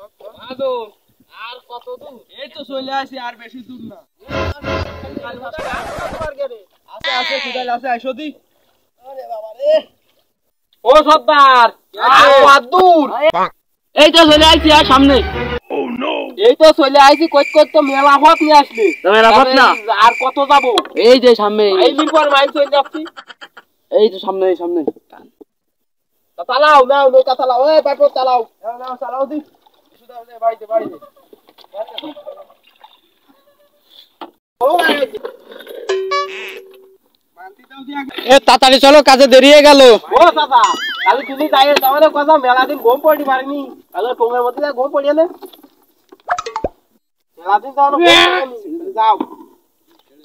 আদর আর কত দূর? এই তো চলে আসি, আর বেশি দূর না। আছে কোথায় আছে? আইসো দি। আরে বাবা রে, ও সর্দার আর কত দূর? এই তো চলে আইছি আর সামনে। ও নো, এই তো চলে আইছি। কত কত তো মেলা ভাত নিয়ে আসলি। মেলা ভাত না, আর কত যাব? এই যে সামনে, এই দিন পর মাইল চলে যাচ্ছি। এই তো সামনে সামনে। চালাও নাও, নৌকা চালাও। এই পাইপ চালাও, নাও চালাও দি। সুদা দে বাড়িতে বাড়িতে। এ তাড়াতাড়ি চলো, কাজে দেরি হয়ে গেল। ও দাদা, কালি তুমি যাই যাওয়ার কথা, মেলা দিন ঘুম পড়ি পারিনি। তাহলে টোঙের মধ্যে ঘুম পড়িয়ে নে। মেলা দিন যাও, যাও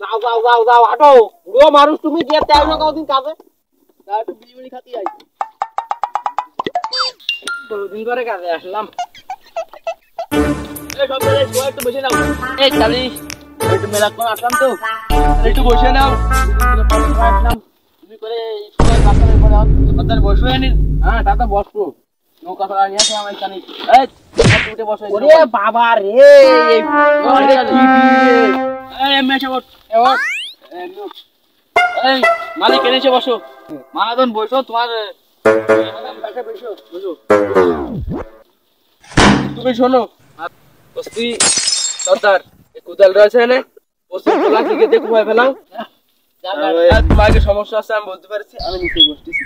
যাও যাও যাও যাও হাঁটো। বুড়ো মানুষ তুমি, দিয়ে তেল না কদিন কাজে। তা একটু বিড়ি খাতি আই। দুদিন করে কাজে আসলাম। এই সব মেলে একটু বসে নাও। এই কালি একটু মেলা করে আসলাম তো, একটু বসে নাও। তুমি করে পরে বসবে নি? হ্যাঁ দাদা বসবো। নৌকা চালা নিয়ে আসে আমার কানে। এই উঠে বসে। ওরে বাবা রে, এই মেশে ওঠ। এই মালিক এনেছে, বসো। মাহাজন বসো, তোমার বসো বসো। তুমি শোনো সর্দার, কোদাল রয়েছে এনে ঘুমাই ফেলাও। তোমার সমস্যা আছে আমি বলতে পারছি, আমি নিচে বসতেছি।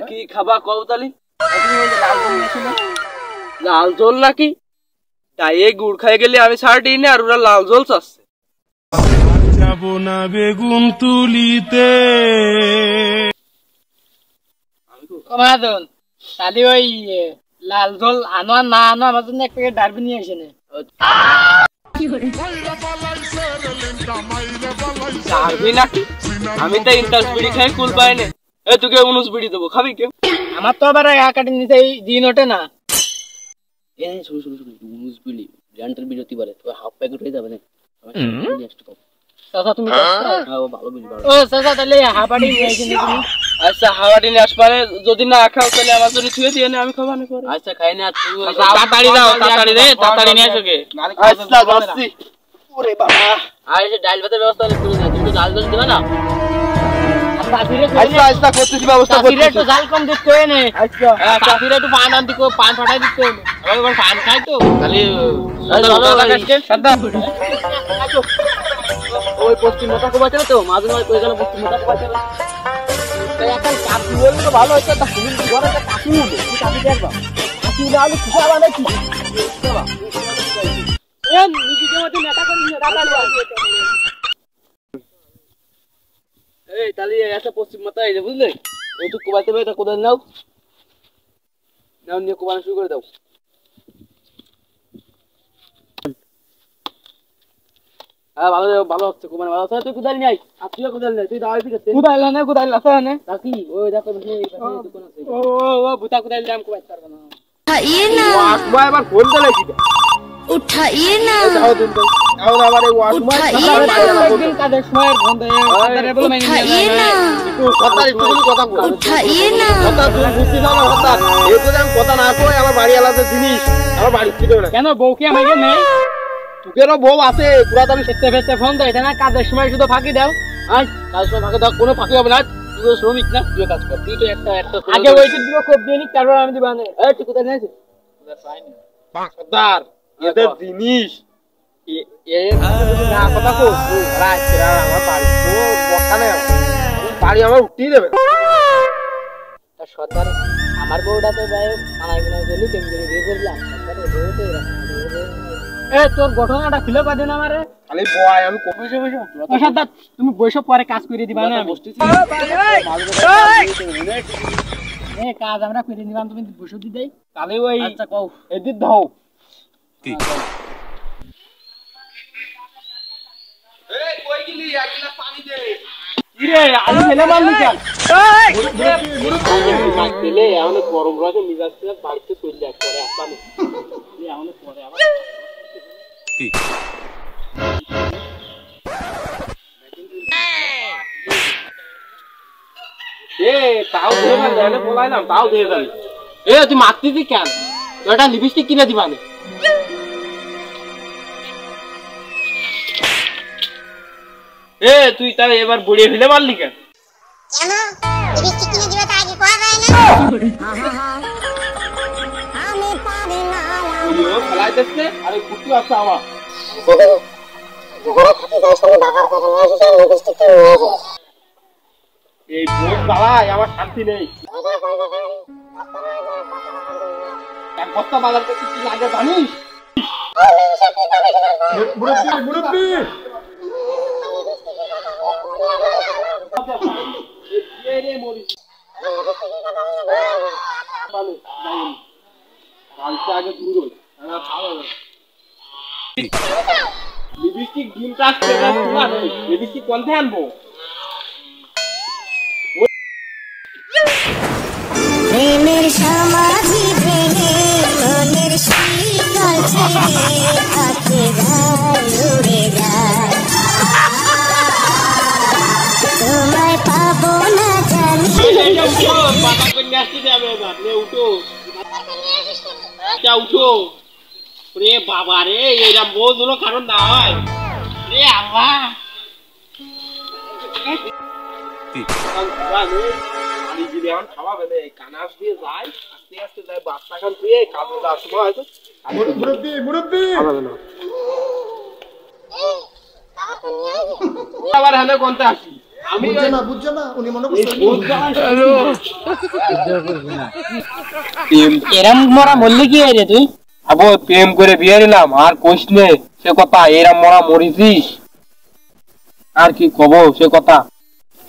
কি খাবা কৌতালি? লাল জল নাকি? তাই গুড় খাই গেলে আমি ছাড় দিই না, আর ওরা লাল জল চাচ্ছে। যাবো না বেগুন তুলিতে। মাদন তাহলে ওই লাল জল আনো আর না আনো, আমার জন্য এক প্যাকেট ডারবি নিয়ে আসে না। ডারবি নাকি? আমি তো ইন্টার বিড়ি খাই কুল পাই না। এই তোকে 19 বিড়ি দেবো, খাবি কেউ? আমার তো আবার কাটি নিতে দিন ওঠে না। এই শুরু শুরু শুরু 19 বিড়ি গ্যান্টার বিড়ি হতে পারে, তো হাফ প্যাকেট হয়ে যাবে না। চাচা তুমি ভালো বিড়ি। ও চাচা তাহলে হাবাড়ি নিয়ে আসেন তুমি। আচ্ছা হাওয়াটি নিয়ে আসপারে, যদি না খাও তাহলে আমার জন্য ছুঁয়ে দিয়ে আমি খাবো না। আচ্ছা খাই না, তাড়াতাড়ি যাও, তাড়াতাড়ি রে, তাড়াতাড়ি নিয়ে আসো কে। আচ্ছা যাচ্ছি। ওরে বাবা, আর এই ডাল ভাতের ব্যবস্থা করে না, তুমি ডাল দল দিবা না? আচ্ছা আচ্ছা করতেছি, ব্যবস্থা করতেছি। একটু জাল কম দিতে হয় না। আচ্ছা চাষিরা একটু পান আনতে কো, পান ফাটাই দিতে হয়। আমি এবার পান খাই তো খালি ওই পশ্চিম মাথা কোবাচ্ছে তো, মাঝে মাঝে কই গেল পশ্চিম মাথা কোবাচ্ছে। এখন কাশি বললে তো ভালো হচ্ছে, তা তুমি ঘরে একটা কাশি উঠে, তুমি কাশি দেখবা। কাশি না হলে কিছু আবার নাকি নিজেদের মধ্যে নেতা করে এই তাহলে একটা পশ্চিম মাথা এই যে বুঝলে, ওই তো কোবাইতে হবে, এটা কোদাল নাও, নাও নিয়ে কোবানো শুরু করে দাও। হ্যাঁ ভালো ভালো হচ্ছে, কোবানো ভালো হচ্ছে। তুই কোদাল নিয়ে আই, আর তুইও কোদাল নিয়ে, তুই দাঁড়াই দিকে কোদাল না, কোদাল আছে না নাকি? ওই দেখো ও ও বুতা কোদাল দাম কোবাইতে পারবে না। उठाइए ना, ওয়াকবা এবার ফোন দিলে কি उठाइए ना, যাও দিন তো যাও না আবার এই ওয়াকবা একদিন কাদের সময় বন্ধ হয়ে বলে মাইনে उठाइए ना, একটু কথা একটু কথা বল। उठाइए ना, কথা তুমি বুঝতে দাও না কথা, এই তো আমি কথা না কই আমার বাড়ি আলাদা জিনিস, আমার বাড়ি থেকে না কেন বউ কি আমাকে নেই? তোকেরও বউ আছে, পুরা দামি খেতে ফেতে ফোন দাও, এটা না কাদের সময় শুধু ফাঁকি দাও। আই কাজ সময় ফাঁকে দাও, কোনো ফাঁকি হবে না। তুই শ্রমিক না, তুই কাজ কর, তুই তো একটা আগে ওই দিব খুব দিনই, তারপর আমি দিব না। এই তুই কোথায় নিয়েছিস? পাইনি সর্দার, এদের জিনিস এ না কথা কো রাইরা আমার বাড়ি তো বকা নেই, বাড়ি আমার উঠিয়ে দেবে। তা সর্দার আমার বউটা তো যাই আনাই গুনাই বলি কেমন করে বিয়ে করলাম, সর্দার বউ তো এরকম। এ তোর ঘটনাটা খুলে পাদে না আমারে, খালি বয় আমি কই বসে বসে। সর্দার তুমি বসে পরে কাজ করে দিবা না? বসতেছি এ কাজ আমরা করে দিবাম, তুমি বসে দি দেই তাহলে ওই। আচ্ছা কও এদিক দাও কি এই কই গেলি, এক গ্লাস পানি দে। কি রে আলু ফেলে মারলি কেন? মাছ দিলে এখন গরম রয়েছে, মিজাজ বাড়িতে চলে যায় পরে আসবানি এখন পরে আবার কি এ তাও ধরে ফেলে, বলাইলাম তাও ধরে ফেলে। এ তুই মারতিস কেন? তোর একটা লিপস্টিক কিনে দিবা না? এ তুই তাহলে এবার বুড়িয়ে ফেলে মারলি কেন? কেন লিপস্টিক কিনে দিবা তা আগে কোয়া যায় না? আমি পারি না তুইও খেলাইতেছে আর এই কুটি আছে আমার। ঘরে থাকি তার সঙ্গে ঢাকার কথা নিয়ে এসেছে লিপস্টিক কিনে নিয়ে আসে এই বই বালাই আমার শান্তি নেই। এক বস্তা বাজার করতে কি লাগে জানিস? মুরব্বি লিপস্টিক ডিম চাষ লিপস্টিক কোনতে আনবো? প্রেমের সমাধি ভেঙে মনের শীতল ছেড়ে থাকে যায় উড়ে যায় তোমায় পাবো না জানি বাবা রে এরা বউগুলো কারণ না হয় রে আল্লাহ খাওয়াবে না কানাস দিয়ে যায় আস্তে আস্তে যায় বাচ্চা খান দিয়ে কাজে যাওয়ার সময় হয়তো মুরব্বি আবার হ্যাঁ কোনটা আসি আমি বুঝছো না উনি মনে করছেন এরম মরা মরলি কি রে তুই? আবো প্রেম করে বিয়ে নিলাম আর কোশ নে সে কথা এরম মরা মরিছিস আর কি কব সে কথা।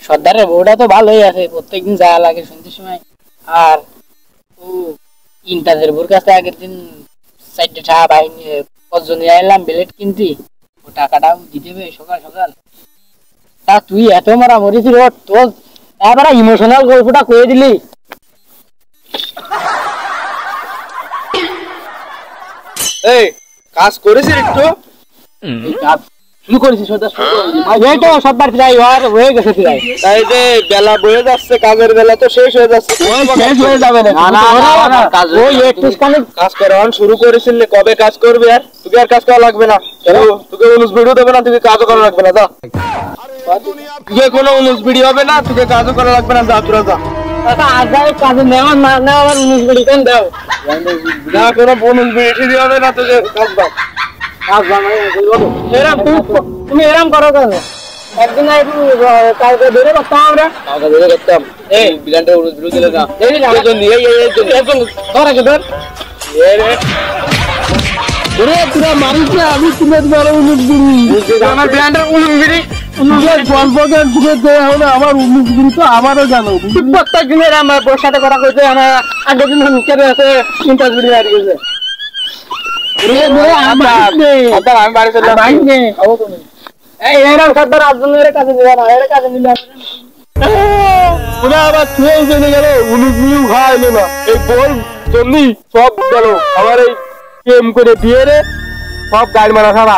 সর্দারের বউটা তো ভালোই আছে, প্রত্যেকদিন যাওয়া লাগে শুনতে সময়। আর ও ইন্টাজের বউর কাছে আগের দিন 4টা টাকা বাহিনী কজন আইলাম বিলেট কিনতি, ও টাকাটাও দিতে হবে সকাল সকাল। তা তুই এত মারা মরিছিস তোর এবার ইমোশনাল গল্পটা কয়ে দিলি। এই কাজ করেছিস একটু? কাজ শুরু করেছিস সর্দার? এই তো সর্দার প্রায় হয়ে গেছে প্রায়। তাই যে বেলা বয়ে যাচ্ছে, কাজের বেলা তো শেষ হয়ে যাচ্ছে। শেষ হয়ে যাবে না, ওই একটু কাজ করা শুরু করেছিল, কবে কাজ করবে? আর তোকে আর কাজ করা লাগবে না, তোকে অনুষ ভিডিও দেবে না, তোকে কাজও করা লাগবে না। যা তোকে কোনো অনুষ ভিডিও হবে না, তোকে কাজও করা লাগবে না। যা তোরা যা। কাজে নেওয়া না নেওয়া 19 বিড়ি কেন দাও না, কোনো বোনাস ভিডিও হবে না, তোকে কাজ দাও। তুমি এরম করো কেন? একদিন কাউকে ধরে করতাম আমরা, কাউকে ধরে করতাম। এই বিরানটা অনুষ ভিডিও দিলে না, ধর আগে ধর তোরা মারিস না, আমি তুলে দিবার আমার বিরানটার অনুষ ভিডিও আমার 19 বিড়ি তো আমারও জানো। প্রত্যেক দিনের আমার ওর সাথে কথা কইতে আমার আগের দিন মুখে আছে 50 বিড়ি হারিয়ে গেছে। আমি বাড়ি চলে এরকম সর্দার আজমের কাছে দিবা না, এর কাছে নিলাম আবার ছুঁয়ে চলে গেল, 19 মিনিট খাওয়াইলো না। এই বল চললি সব গেল আমার, এই প্রেম করে বিয়ে রে সব গাড়ি মারা সারা।